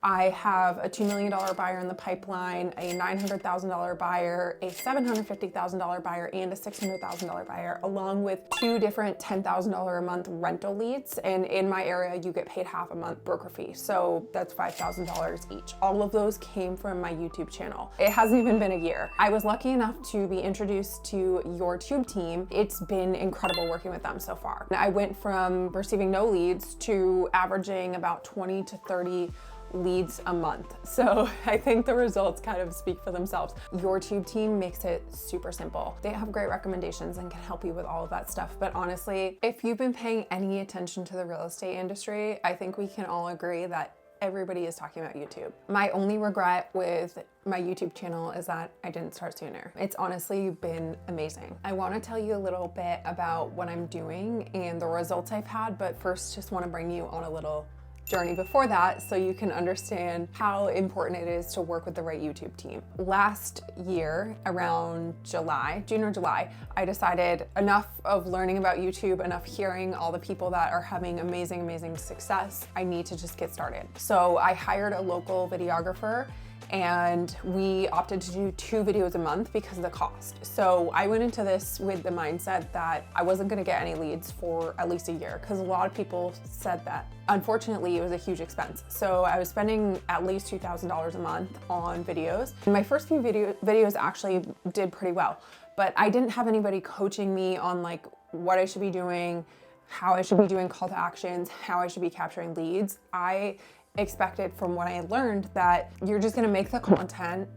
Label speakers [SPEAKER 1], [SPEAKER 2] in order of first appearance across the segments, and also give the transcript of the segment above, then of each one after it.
[SPEAKER 1] I have a $2 million buyer in the pipeline, a $900,000 buyer, a $750,000 buyer, and a $600,000 buyer, along with 2 different $10,000 a month rental leads. And in my area, you get paid half a month broker fee. So that's $5,000 each. All of those came from my YouTube channel. It hasn't even been a year. I was lucky enough to be introduced to YourTube Team. It's been incredible working with them so far. I went from receiving no leads to averaging about 20 to 30 leads a month. So I think the results kind of speak for themselves. YourTube Team makes it super simple. They have great recommendations and can help you with all of that stuff. But honestly, if you've been paying any attention to the real estate industry, I think we can all agree that everybody is talking about YouTube. My only regret with my YouTube channel is that I didn't start sooner. It's honestly been amazing. I want to tell you a little bit about what I'm doing and the results I've had, but first just want to bring you on a little journey before that so you can understand how important it is to work with the right YouTube team. Last year, around June or July, I decided enough of learning about YouTube, enough hearing all the people that are having amazing success. I need to just get started. So I hired a local videographer and we opted to do 2 videos a month because of the cost. So I went into this with the mindset that I wasn't gonna get any leads for at least a year because a lot of people said that. Unfortunately, it was a huge expense. So I was spending at least $2,000 a month on videos. And my first few videos actually did pretty well, but I didn't have anybody coaching me on like what I should be doing, how I should be doing call to actions, how I should be capturing leads. I expected from what I learned that you're just gonna make the content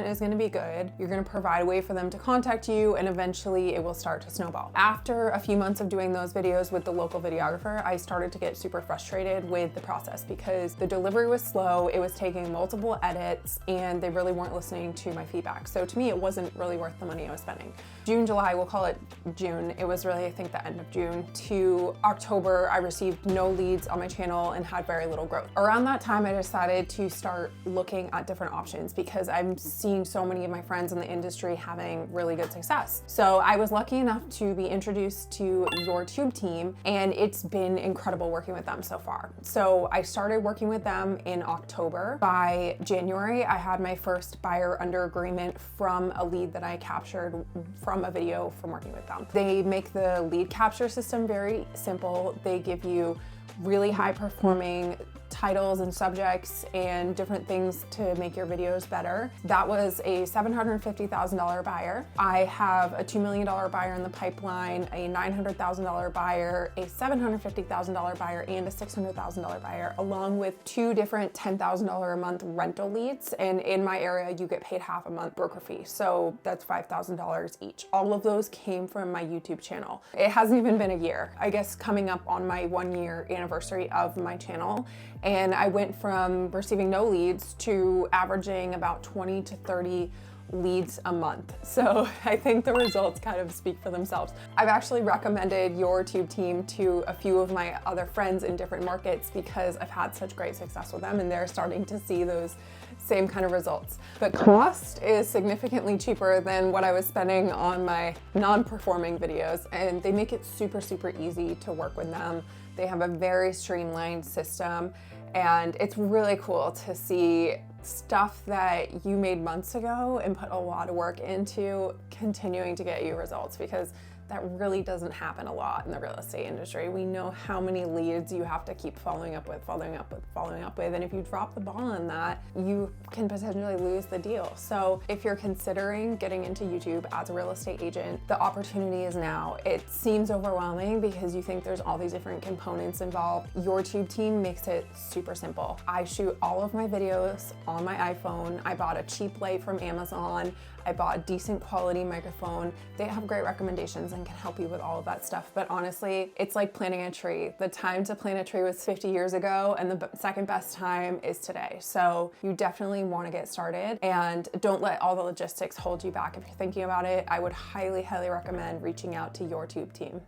[SPEAKER 1] is gonna be good, you're gonna provide a way for them to contact you, and eventually it will start to snowball. After a few months of doing those videos with the local videographer, I started to get super frustrated with the process because the delivery was slow, it was taking multiple edits, and they really weren't listening to my feedback. So to me, it wasn't really worth the money I was spending. June, July, we'll call it June, it was really, I think, the end of June to October, I received no leads on my channel and had very little growth. Around that time, I decided to start looking at different options because I'm seeing so many of my friends in the industry having really good success. So I was lucky enough to be introduced to YourTube Team, and it's been incredible working with them so far. So I started working with them in October. By January, I had my first buyer under agreement from a lead that I captured from a video from working with them. They make the lead capture system very simple. They give you really high performing titles and subjects and different things to make your videos better. That was a $750,000 buyer. I have a $2 million buyer in the pipeline, a $900,000 buyer, a $750,000 buyer, and a $600,000 buyer, along with 2 different $10,000 a month rental leads. And in my area, you get paid half a month broker fee. So that's $5,000 each. All of those came from my YouTube channel. It hasn't even been a year. I guess coming up on my 1-year anniversary of my channel. And I went from receiving no leads to averaging about 20 to 30 leads a month. So I think the results kind of speak for themselves. I've actually recommended YourTube Team to a few of my other friends in different markets because I've had such great success with them and they're starting to see those same kind of results. The cost is significantly cheaper than what I was spending on my non-performing videos, and they make it super easy to work with them. They have a very streamlined system, and it's really cool to see stuff that you made months ago and put a lot of work into continuing to get you results, because that really doesn't happen a lot in the real estate industry. We know how many leads you have to keep following up with, and if you drop the ball on that, you can potentially lose the deal. So if you're considering getting into YouTube as a real estate agent, the opportunity is now. It seems overwhelming because you think there's all these different components involved. YourTube Team makes it super simple. I shoot all of my videos on my iPhone. I bought a cheap light from Amazon. I bought a decent quality microphone. They have great recommendations and can help you with all of that stuff. But honestly, it's like planting a tree. The time to plant a tree was 50 years ago, and the second best time is today. So you definitely want to get started, and don't let all the logistics hold you back. If you're thinking about it, I would highly recommend reaching out to YourTube Team.